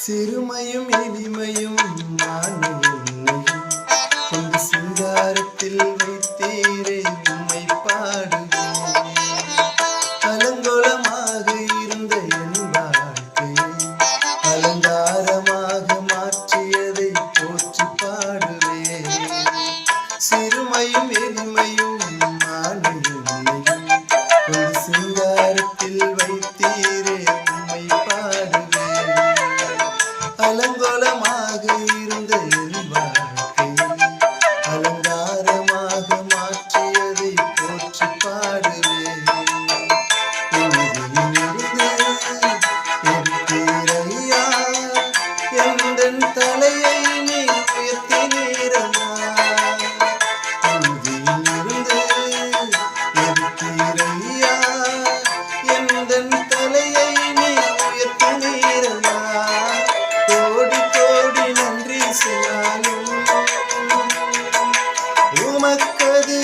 சிறுமையும் எளிமையும் நானும் கொண்டு சிங்காரத்தில் வைத்தீரே உம்மை பாடுவேன். அலங்கோலமாக இருந்த என் வாழ்க்கையை அலங்காரமாக மாற்றியதை போற்றி பாடுவேன். சிறுமையும் எளிமையும் நானும் கொண்டு சிங்காரத்தில் வைத்தீரே உம்மை பாடுவேன். அலங்கோலமாக இருந்த என் வாழ்க்கையை அலங்காரமாக மாற்றியதை போற்றி பாடுவேன். எடுத்தீரையா எந்தன் தலையை நீ உயர்த்தினீரம்மா. எடுத்தீரையா எந்தன் தலையை நீ உயர்த்தினீரம்மா. கோடி கோடி நன்றி சொன்னாலும் உமக்கது